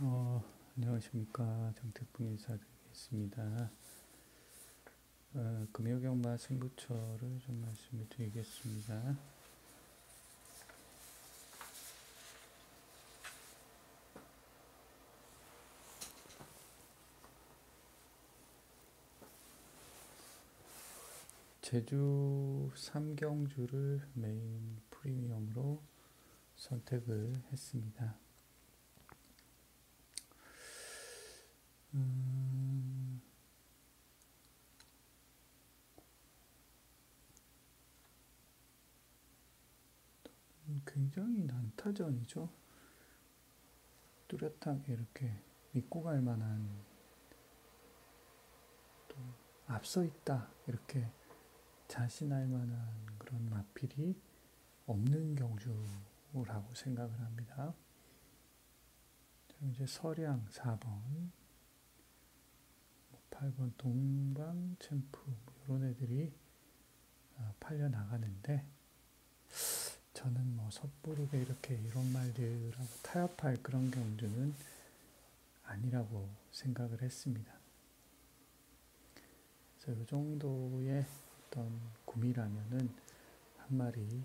안녕하십니까. 정태풍 인사드리겠습니다. 금요경마 승부처를 좀 말씀을 드리겠습니다. 제주 3경주를 메인 프리미엄으로 선택을 했습니다. 굉장히 난타전이죠. 뚜렷하게 이렇게 믿고 갈 만한, 또 앞서 있다 이렇게 자신할 만한 그런 마필이 없는 경주라고 생각을 합니다. 이제 서량 4번, 8번 동방 챔프 이런 애들이 팔려 나가는데, 저는 섣부르게 이렇게 이런 말들하고 타협할 그런 경주는 아니라고 생각을 했습니다. 그래서 이 정도의 어떤 구미라면은 한 마리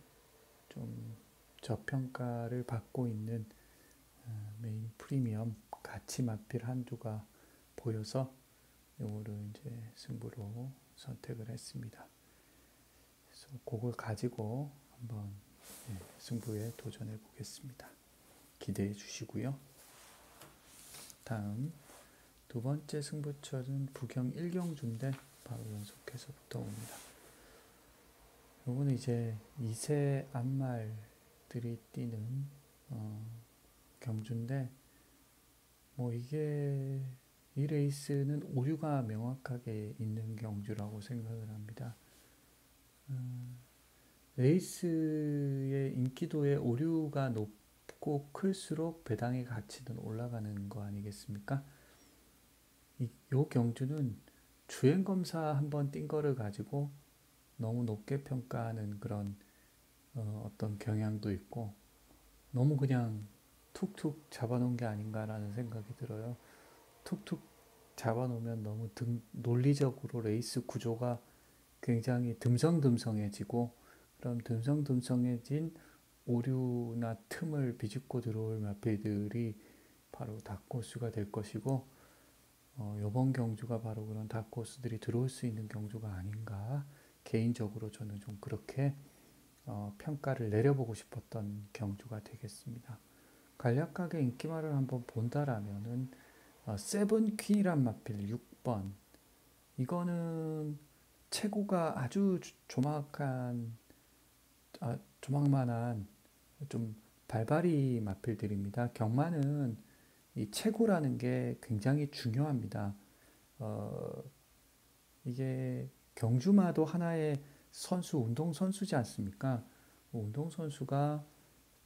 좀 저평가를 받고 있는 메인 프리미엄 가치 마필 한두가 보여서 이거를 이제 승부로 선택을 했습니다. 그래서 그걸 가지고 한번 승부에 도전해 보겠습니다. 기대해 주시고요. 다음 두 번째 승부처는 부경 1경주인데 바로 연속해서부터 옵니다. 요거는 이제 2세 암말들이 뛰는 경주인데, 이게 이 레이스는 오류가 명확하게 있는 경주라고 생각을 합니다. 레이스의 인기도에 오류가 높고 클수록 배당의 가치는 올라가는 거 아니겠습니까? 이 경주는 주행검사 한번 뛴 거를 가지고 너무 높게 평가하는 그런 어떤 경향도 있고, 너무 그냥 툭툭 잡아놓은 게 아닌가라는 생각이 들어요. 툭툭 잡아놓으면 너무 논리적으로 레이스 구조가 굉장히 듬성듬성해지고, 그럼 듬성듬성해진 오류나 틈을 비집고 들어올 마필들이 바로 다크호스가 될 것이고, 이번 경주가 바로 그런 다크호스들이 들어올 수 있는 경주가 아닌가, 개인적으로 저는 좀 그렇게 평가를 내려보고 싶었던 경주가 되겠습니다. 간략하게 인기말을 한번 본다라면은 세븐퀸이란 마필 6번, 이거는 체구가 아주 조막만한 좀 발발이 마필들입니다. 경마는 이 체구라는 게 굉장히 중요합니다. 이게 경주마도 하나의 운동선수지 않습니까? 운동선수가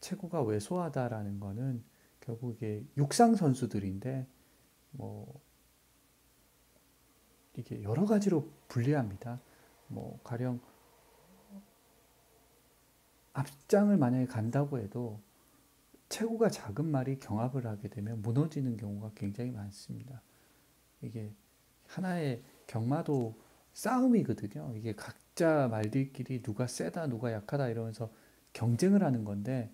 체구가 왜소하다라는 거는 결국 이게 육상 선수들인데, 이게 여러 가지로 불리합니다. 가령 앞장을 만약에 간다고 해도 체구가 작은 말이 경합을 하게 되면 무너지는 경우가 굉장히 많습니다. 이게 하나의 경마도 싸움이거든요. 이게 각자 말들끼리 누가 세다, 누가 약하다 이러면서 경쟁을 하는 건데,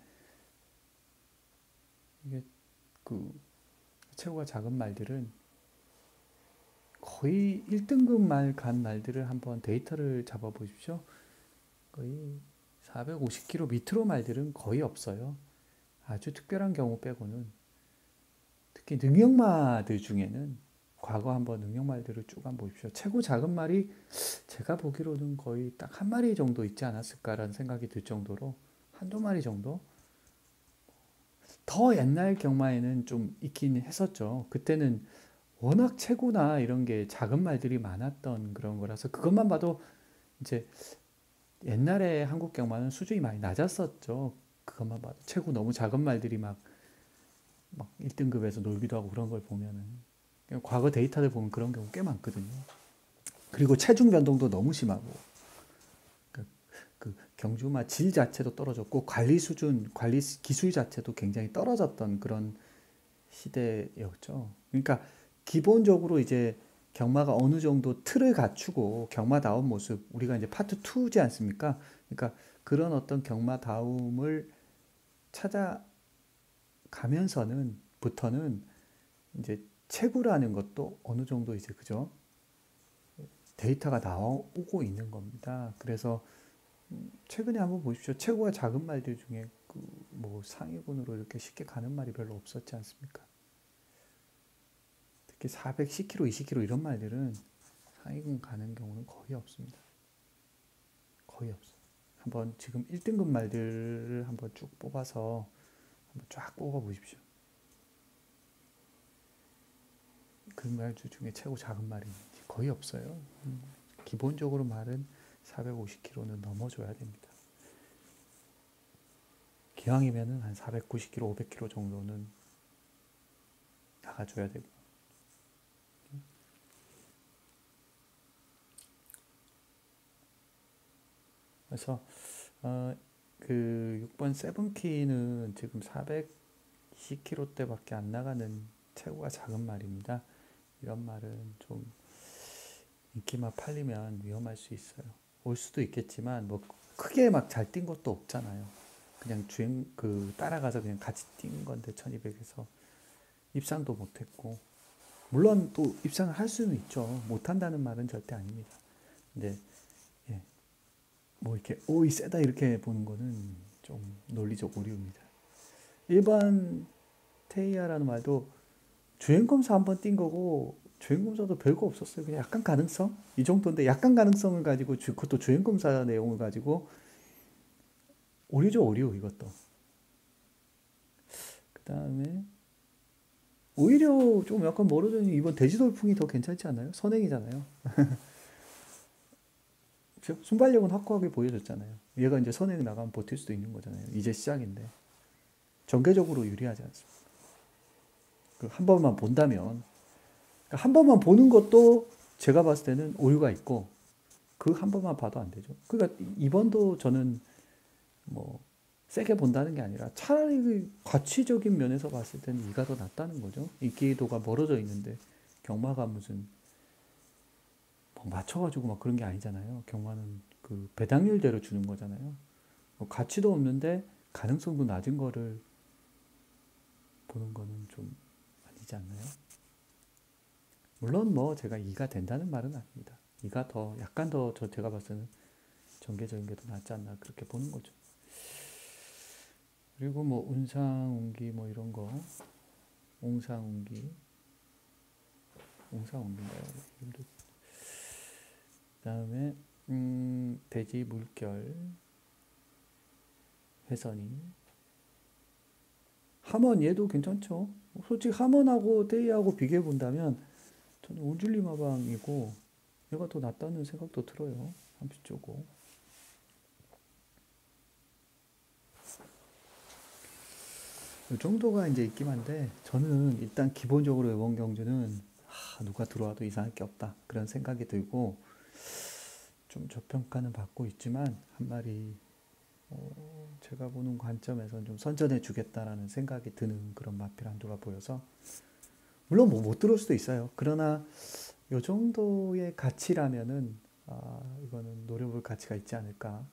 이게 체구가 작은 말들은 거의 1등급 말 간 말들을 한번 데이터를 잡아 보십시오. 거의 450kg 밑으로 말들은 거의 없어요. 아주 특별한 경우 빼고는. 특히 능력마들 중에는 과거 한번 능력말들을 쭉 한번 보십시오. 최고 작은 말이 제가 보기로는 거의 딱 한 마리 정도 있지 않았을까라는 생각이 들 정도로, 한두 마리 정도. 더 옛날 경마에는 좀 있긴 했었죠. 그때는 워낙 체구나 이런 게 작은 말들이 많았던 그런 거라서, 그것만 봐도 이제 옛날에 한국 경마는 수준이 많이 낮았었죠. 그것만 봐도 체구 너무 작은 말들이 막 1등급에서 놀기도 하고 그런 걸 보면은, 과거 데이터를 보면 그런 경우 꽤 많거든요. 그리고 체중 변동도 너무 심하고, 그 경주마 질 자체도 떨어졌고 관리 수준, 관리 기술 자체도 굉장히 떨어졌던 그런 시대였죠. 그러니까 기본적으로 이제 경마가 어느 정도 틀을 갖추고 경마다운 모습, 우리가 이제 파트 2지 않습니까? 그러니까 그런 어떤 경마다움을 찾아가면서는 부터는 이제 채구라는 것도 어느 정도 이제 그죠? 데이터가 나오고 있는 겁니다. 그래서 최근에 한번 보십시오. 채구가 작은 말들 중에 그 뭐 상위군으로 이렇게 쉽게 가는 말이 별로 없었지 않습니까? 특히 410kg, 20kg 이런 말들은 상위군 가는 경우는 거의 없습니다. 거의 없어요. 한번 지금 1등급 말들을 한번 쭉 뽑아서 한번 쫙 뽑아 보십시오. 그 말들 중에 최고 작은 말이 거의 없어요. 기본적으로 말은 450kg는 넘어줘야 됩니다. 기왕이면은 한 490kg, 500kg 정도는 나가줘야 되고. 그래서 그 6번 세븐키는 지금 420kg대밖에 안 나가는 체구가 작은 말입니다. 이런 말은 좀 인기만 팔리면 위험할 수 있어요. 올 수도 있겠지만 뭐 크게 막 잘 뛴 것도 없잖아요. 그냥 주행 그 따라가서 그냥 같이 뛴 건데 1200에서 입상도 못했고 물론 또 입상을 할 수는 있죠. 못한다는 말은 절대 아닙니다. 근데 예, 뭐 이렇게 오이 세다 이렇게 보는 거는 좀 논리적 오류입니다. 일반 테이아라는 말도 주행검사 한번 뛴 거고 주행검사도 별거 없었어요. 그냥 약간 가능성 이 정도인데 약간 가능성을 가지고 그것도 주행검사 내용을 가지고 오류죠 오류 이것도. 그 다음에 오히려 좀 약간 멀어져있는 이번 돼지돌풍이 더 괜찮지 않나요? 선행이잖아요. 순발력은 확고하게 보여줬잖아요. 얘가 이제 선행 나가면 버틸 수도 있는 거잖아요. 이제 시작인데 전개적으로 유리하지 않습니다. 한 번만 본다면 한 번만 보는 것도 제가 봤을 때는 오류가 있고 그 한 번만 봐도 안 되죠. 그러니까 이번도 저는 뭐 세게 본다는 게 아니라 차라리 그 가치적인 면에서 봤을 때는 이가 더 낫다는 거죠. 인기도가 멀어져 있는데 경마가 무슨 뭐 맞춰가지고 막 그런 게 아니잖아요. 경마는 그 배당률대로 주는 거잖아요. 뭐 가치도 없는데 가능성도 낮은 거를 보는 거는 좀 아니지 않나요? 물론 뭐 제가 이가 된다는 말은 아닙니다. 이가 더 약간 더 제가 봤을 때는 전개적인 게 더 낫지 않나 그렇게 보는 거죠. 그리고 뭐 운상운기 뭐 이런 거 옹상운기 옹상운기인가요? 그다음에 돼지 물결 회선이 함원 얘도 괜찮죠. 솔직히 함원하고 데이하고 비교해 본다면 저는 온줄리마방이고 얘가 더 낫다는 생각도 들어요. 30조고. 이 정도가 이제 있긴 한데 저는 일단 기본적으로 이번 경주는 누가 들어와도 이상할 게 없다 그런 생각이 들고 좀 저평가는 받고 있지만 한 마리 제가 보는 관점에서는 좀 선전해 주겠다라는 생각이 드는 그런 마필 한두가 보여서 물론 뭐 못 들어올 수도 있어요. 그러나 이 정도의 가치라면은 이거는 노려볼 가치가 있지 않을까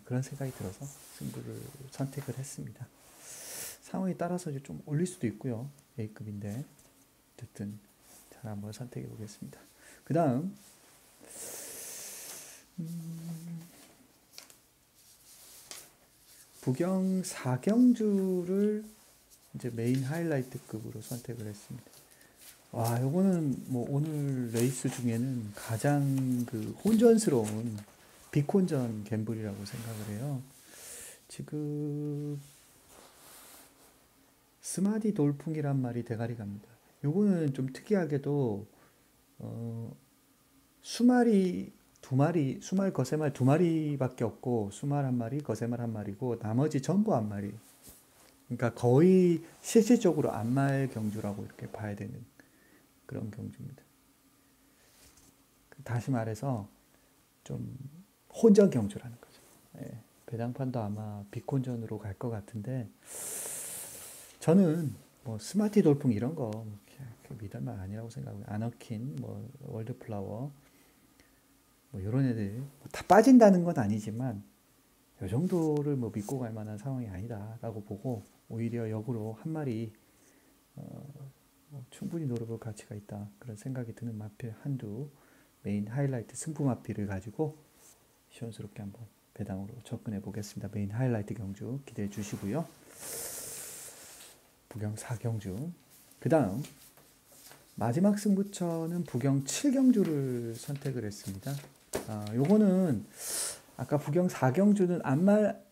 그런 생각이 들어서 승부를 선택을 했습니다. 상황에 따라서 이제 좀 올릴 수도 있고요. A급인데 어쨌든 잘 한번 선택해 보겠습니다. 그 다음 부경 4경주를 이제 메인 하이라이트급으로 선택을 했습니다. 와, 요거는 뭐 오늘 레이스 중에는 가장 그 혼전스러운 빅혼전 갬블이라고 생각을 해요. 지금 스마디 돌풍이란 말이 대가리 갑니다. 요거는 좀 특이하게도 수말이 두 마리, 수말 거세말 두 마리밖에 없고 수말 한 마리, 거세말 한 마리고 나머지 전부 한 마리. 그러니까 거의 실질적으로 안말 경주라고 이렇게 봐야 되는 그런 경주입니다. 다시 말해서 좀 혼전 경주라는 거죠. 예, 배당판도 아마 빅혼전으로 갈 것 같은데 저는 뭐 스마티 돌풍 이런 거 믿을 만 아니라고 생각하고요. 아너킨, 뭐 월드플라워, 뭐 이런 애들 뭐다 빠진다는 건 아니지만 이 정도를 뭐 믿고 갈 만한 상황이 아니다라고 보고 오히려 역으로 한 마리 충분히 노려볼 가치가 있다 그런 생각이 드는 마필 한두 메인 하이라이트 승부 마필을 가지고 시원스럽게 한번 배당으로 접근해 보겠습니다. 메인 하이라이트 경주 기대해 주시고요. 부경 4경주 그 다음 마지막 승부처는 부경 7경주를 선택을 했습니다. 요거는 아까 부경 4경주는 앞말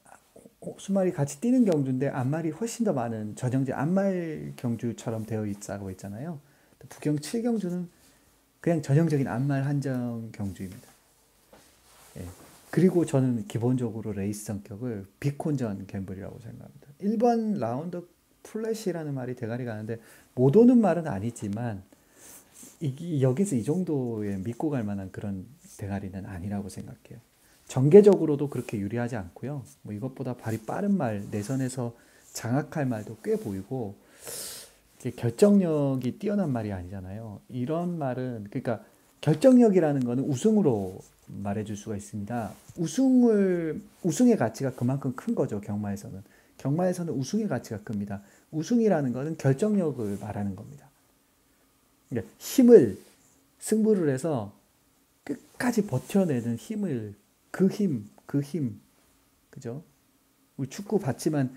수말이 같이 뛰는 경주인데 앞말이 훨씬 더 많은 전형제 앞말 경주처럼 되어 있다고 했잖아요. 부경 7경주는 그냥 전형적인 앞말 한정 경주입니다. 예. 그리고 저는 기본적으로 레이스 성격을 빅콘전 갬블이라고 생각합니다. 1번 라운드 플래시라는 말이 대가리 가는데 못 오는 말은 아니지만 여기서 이 정도의 믿고 갈 만한 그런 대가리는 아니라고 생각해요. 전개적으로도 그렇게 유리하지 않고요. 뭐 이것보다 발이 빠른 말, 내선에서 장악할 말도 꽤 보이고 결정력이 뛰어난 말이 아니잖아요. 이런 말은 그러니까 결정력이라는 거는 우승으로 말해줄 수가 있습니다. 우승의 가치가 그만큼 큰 거죠. 경마에서는 우승의 가치가 큽니다. 우승이라는 거는 결정력을 말하는 겁니다. 그러니까 힘을 승부를 해서 끝까지 버텨내는 힘을 그 힘, 그죠? 우리 축구 봤지만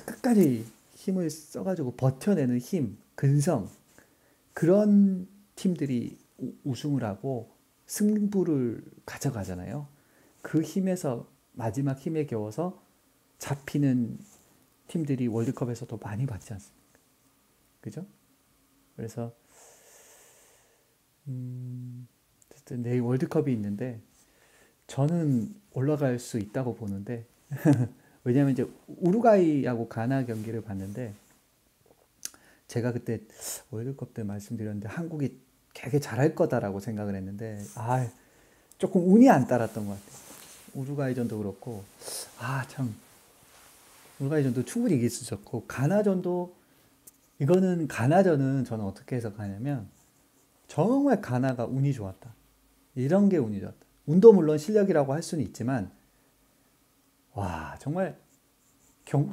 끝까지 힘을 써가지고 버텨내는 힘, 근성 그런 팀들이 우승을 하고 승부를 가져가잖아요. 그 힘에서 마지막 힘에 겨워서 잡히는 팀들이 월드컵에서도 많이 받지 않습니까? 그죠? 그래서 어쨌든 내일 월드컵이 있는데 저는 올라갈 수 있다고 보는데 왜냐하면 이제 우루과이하고 가나 경기를 봤는데 제가 그때 월드컵 때 말씀드렸는데 한국이 되게 잘할 거다라고 생각을 했는데 조금 운이 안 따랐던 것 같아요. 우루과이전도 그렇고 참 우루과이전도 충분히 이길 수 있었고 가나전도 이거는 가나전은 저는 어떻게 해석하냐면 정말 가나가 운이 좋았다. 이런 게 운이 좋았다. 운도 물론 실력이라고 할 수는 있지만 와 정말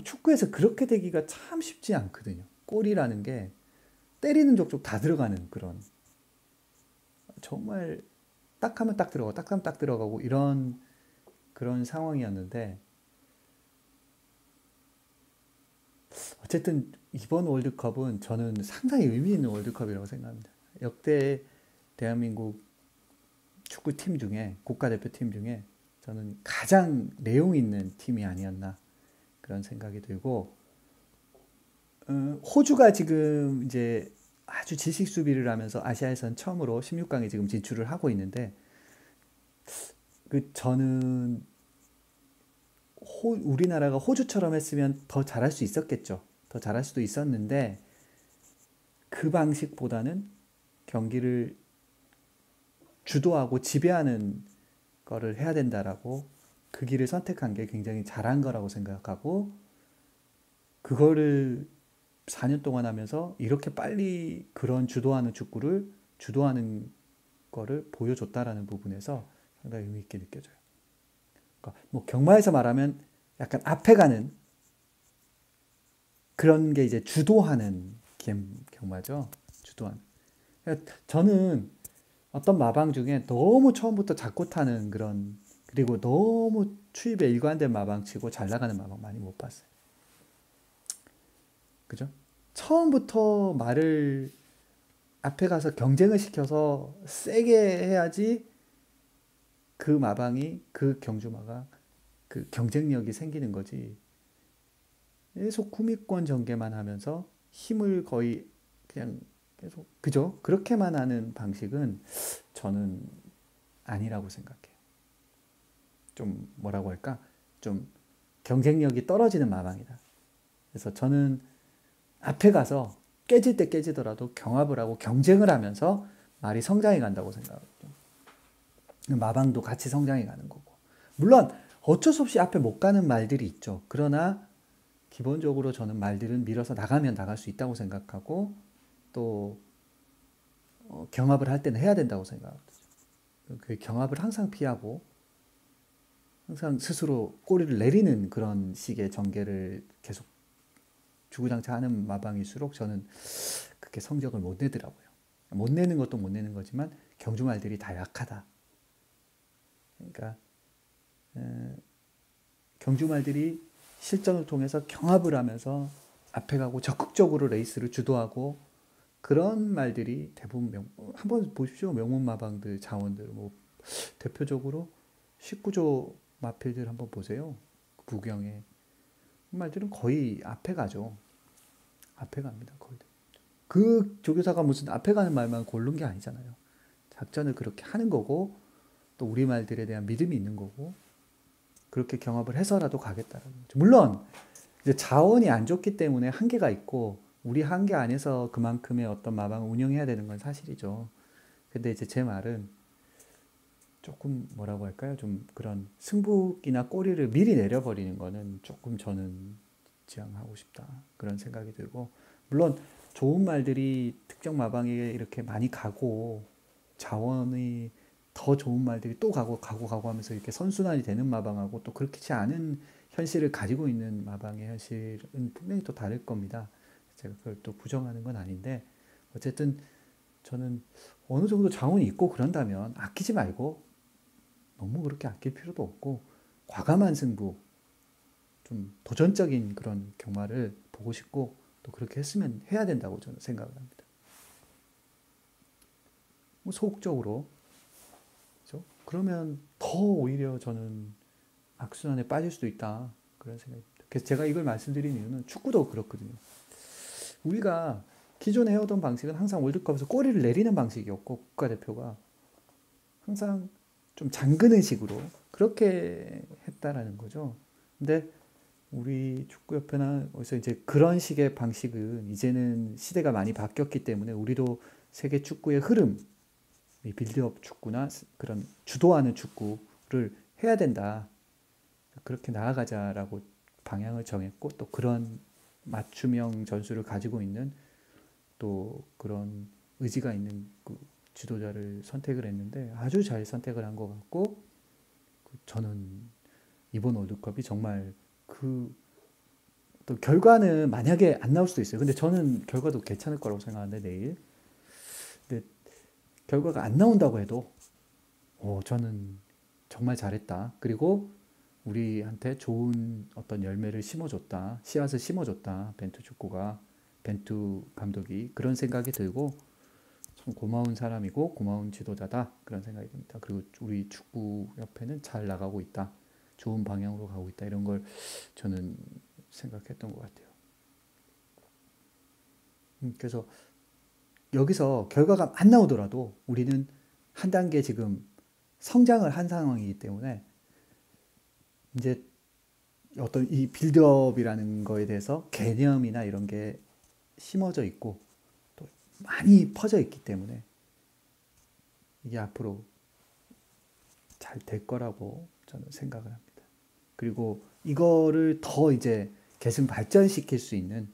축구에서 그렇게 되기가 참 쉽지 않거든요. 골이라는 게 때리는 족족 다 들어가는 그런 정말 딱 하면 딱 들어가고 딱 하면 딱 들어가고 이런 그런 상황이었는데 어쨌든 이번 월드컵은 저는 상당히 의미 있는 월드컵이라고 생각합니다. 역대 대한민국 축구팀 중에 국가대표팀 중에 저는 가장 내용 있는 팀이 아니었나 그런 생각이 들고 호주가 지금 이제 아주 지식 수비를 하면서 아시아에선 처음으로 16강에 지금 진출을 하고 있는데 저는 우리나라가 호주처럼 했으면 더 잘할 수 있었겠죠. 더 잘할 수도 있었는데 그 방식보다는 경기를 주도하고 지배하는 거를 해야 된다라고 그 길을 선택한 게 굉장히 잘한 거라고 생각하고 그거를 4년 동안 하면서 이렇게 빨리 그런 주도하는 축구를 주도하는 거를 보여줬다라는 부분에서 상당히 의미 있게 느껴져요. 그러니까 뭐 경마에서 말하면 약간 앞에 가는 그런 게 이제 주도하는 경마죠. 주도하는. 그러니까 저는 어떤 마방 중에 너무 처음부터 잡고 타는 그런 그리고 너무 추입에 일관된 마방 치고 잘 나가는 마방 많이 못 봤어요. 그죠? 처음부터 말을 앞에 가서 경쟁을 시켜서 세게 해야지 그 마방이 그 경주마가 그 경쟁력이 생기는 거지. 계속 구미권 전개만 하면서 힘을 거의 그냥 계속 그죠? 그렇게만 하는 방식은 저는 아니라고 생각해요. 좀 뭐라고 할까? 좀 경쟁력이 떨어지는 마방이다. 그래서 저는 앞에 가서 깨질 때 깨지더라도 경합을 하고 경쟁을 하면서 말이 성장해 간다고 생각하거든요. 마방도 같이 성장해 가는 거고. 물론 어쩔 수 없이 앞에 못 가는 말들이 있죠. 그러나 기본적으로 저는 말들은 밀어서 나가면 나갈 수 있다고 생각하고 또 경합을 할 때는 해야 된다고 생각합니다. 그 경합을 항상 피하고 항상 스스로 꼬리를 내리는 그런 식의 전개를 계속 주구장창하는 마방일수록 저는 그렇게 성적을 못 내더라고요. 못 내는 것도 못 내는 거지만 경주말들이 다 약하다. 그러니까 경주말들이 실전을 통해서 경합을 하면서 앞에 가고 적극적으로 레이스를 주도하고 그런 말들이 대부분 한번 보십시오. 명문마방들 자원들 뭐 대표적으로 19조 마필들 한번 보세요. 부경에 그 말들은 거의 앞에 가죠. 앞에 갑니다. 거의. 그 조교사가 무슨 앞에 가는 말만 고른 게 아니잖아요. 작전을 그렇게 하는 거고 또 우리 말들에 대한 믿음이 있는 거고 그렇게 경합을 해서라도 가겠다라는 거죠. 물론 이제 자원이 안 좋기 때문에 한계가 있고 우리 한계 안에서 그만큼의 어떤 마방을 운영해야 되는 건 사실이죠. 근데 이제 제 말은 조금 뭐라고 할까요? 좀 그런 승부이나 꼬리를 미리 내려버리는 거는 조금 저는 지양하고 싶다. 그런 생각이 들고 물론 좋은 말들이 특정 마방에 이렇게 많이 가고 자원이 더 좋은 말들이 또 가고 하면서 이렇게 선순환이 되는 마방하고 또 그렇지 않은 현실을 가지고 있는 마방의 현실은 분명히 또 다를 겁니다. 제가 그걸 또 부정하는 건 아닌데 어쨌든 저는 어느 정도 자원이 있고 그런다면 아끼지 말고 너무 그렇게 아낄 필요도 없고 과감한 승부 좀 도전적인 그런 경마를 보고 싶고 또 그렇게 했으면 해야 된다고 저는 생각을 합니다. 뭐 소극적으로 그렇죠? 그러면 더 오히려 저는 악순환에 빠질 수도 있다 그런 생각입니다. 그래서 제가 이걸 말씀드린 이유는 축구도 그렇거든요. 우리가 기존에 해오던 방식은 항상 월드컵에서 꼬리를 내리는 방식이었고 국가대표가 항상 좀 잠그는 식으로 그렇게 했다라는 거죠. 근데 우리 축구협회나 어디서 이제 그런 식의 방식은 이제는 시대가 많이 바뀌었기 때문에 우리도 세계 축구의 흐름, 이 빌드업 축구나 그런 주도하는 축구를 해야 된다. 그렇게 나아가자라고 방향을 정했고 또 그런 맞춤형 전술을 가지고 있는 또 그런 의지가 있는 그 지도자를 선택을 했는데 아주 잘 선택을 한 것 같고 저는 이번 월드컵이 정말 그 또 결과는 만약에 안 나올 수도 있어요. 근데 저는 결과도 괜찮을 거라고 생각하는데 내일. 근데 결과가 안 나온다고 해도 저는 정말 잘했다. 그리고 우리한테 좋은 어떤 열매를 심어줬다. 씨앗을 심어줬다. 벤투 축구가 벤투 감독이 그런 생각이 들고 참 고마운 사람이고 고마운 지도자다. 그런 생각이 듭니다. 그리고 우리 축구협회는 잘 나가고 있다. 좋은 방향으로 가고 있다. 이런 걸 저는 생각했던 것 같아요. 그래서 여기서 결과가 안 나오더라도 우리는 한 단계 지금 성장을 한 상황이기 때문에 이제 어떤 이 빌드업이라는 거에 대해서 개념이나 이런 게 심어져 있고 또 많이 퍼져 있기 때문에 이게 앞으로 잘 될 거라고 저는 생각을 합니다. 그리고 이거를 더 이제 계승 발전시킬 수 있는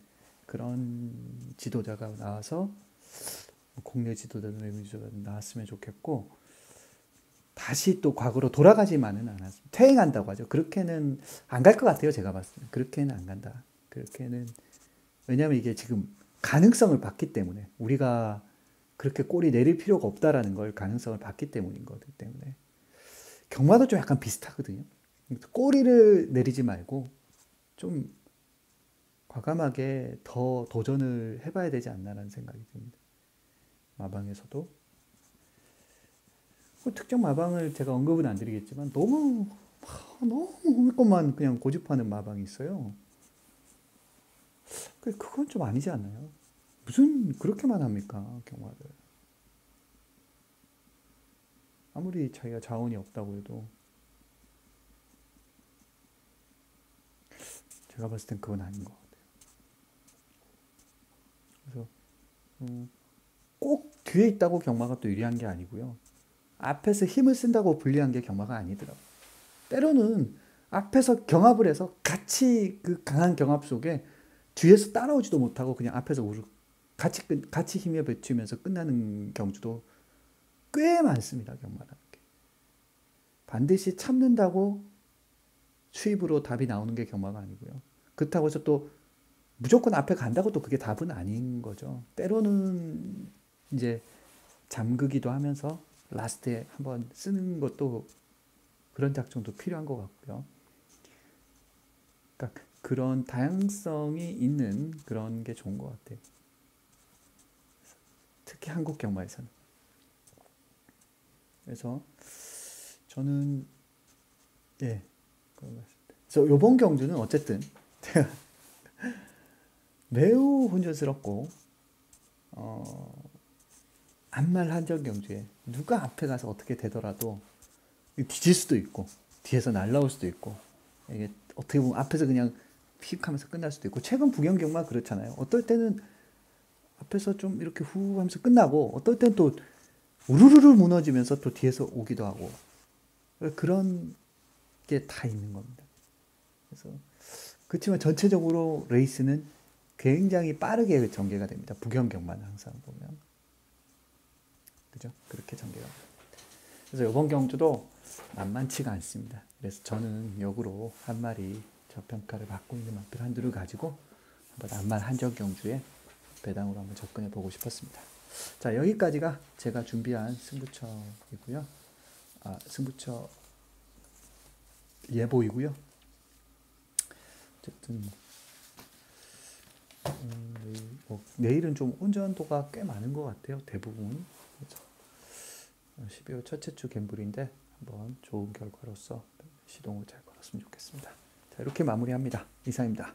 그런 지도자가 나와서 국내 지도자든 외국 지도자든 나왔으면 좋겠고 다시 또 과거로 돌아가지만은 않았습니다. 퇴행한다고 하죠. 그렇게는 안 갈 것 같아요. 제가 봤을 때 그렇게는 안 간다. 그렇게는 왜냐하면 이게 지금 가능성을 봤기 때문에 우리가 그렇게 꼬리 내릴 필요가 없다라는 걸 가능성을 봤기 때문인 거기 때문에 경마도 좀 약간 비슷하거든요. 꼬리를 내리지 말고 좀 과감하게 더 도전을 해봐야 되지 않나라는 생각이 듭니다. 마방에서도 특정 마방을 제가 언급은 안 드리겠지만 너무 너무 것만 그냥 고집하는 마방이 있어요. 그건 좀 아니지 않나요? 무슨 그렇게만 합니까 경마를? 아무리 자기가 자원이 없다고 해도 제가 봤을 땐 그건 아닌 것 같아요. 그래서 꼭 뒤에 있다고 경마가 또 유리한 게 아니고요. 앞에서 힘을 쓴다고 불리한 게 경마가 아니더라고요. 때로는 앞에서 경합을 해서 같이 그 강한 경합 속에 뒤에서 따라오지도 못하고 그냥 앞에서 같이 힘에 부딪히면서 끝나는 경주도 꽤 많습니다. 경마라는 게. 반드시 참는다고 수입으로 답이 나오는 게 경마가 아니고요. 그렇다고 해서 또 무조건 앞에 간다고 또 그게 답은 아닌 거죠. 때로는 이제 잠그기도 하면서 라스트에 한번 쓰는 것도 그런 작전도 필요한 것 같고요. 그러니까 그런 다양성이 있는 그런 게 좋은 것 같아요. 특히 한국 경마에서는. 그래서 저는 그래서 이번 경주는 어쨌든 제가 매우 혼전스럽고 안말 한정 경주에 누가 앞에 가서 어떻게 되더라도 뒤질 수도 있고 뒤에서 날라올 수도 있고 이게 어떻게 보면 앞에서 그냥 휙 하면서 끝날 수도 있고 최근 부경 경마 그렇잖아요. 어떨 때는 앞에서 좀 이렇게 후 하면서 끝나고 어떨 때는 또 우르르르 무너지면서 또 뒤에서 오기도 하고 그런 게 다 있는 겁니다. 그래서 그렇지만 전체적으로 레이스는 굉장히 빠르게 전개가 됩니다. 부경 경마는 항상 보면 그죠? 그렇게 전개가 됩니다. 그래서 이번 경주도 만만치가 않습니다. 그래서 저는 역으로 한 마리 저평가를 받고 있는 마필 한두를 가지고 한번 안말 한정 경주에 배당으로 한번 접근해 보고 싶었습니다. 자, 여기까지가 제가 준비한 승부처이고요. 승부처 예보이고요. 어쨌든 내일은 좀 온전도가 꽤 많은 것 같아요. 대부분. 12월 첫째 주 갬블인데 한번 좋은 결과로서 시동을 잘 걸었으면 좋겠습니다. 자, 이렇게 마무리합니다. 이상입니다.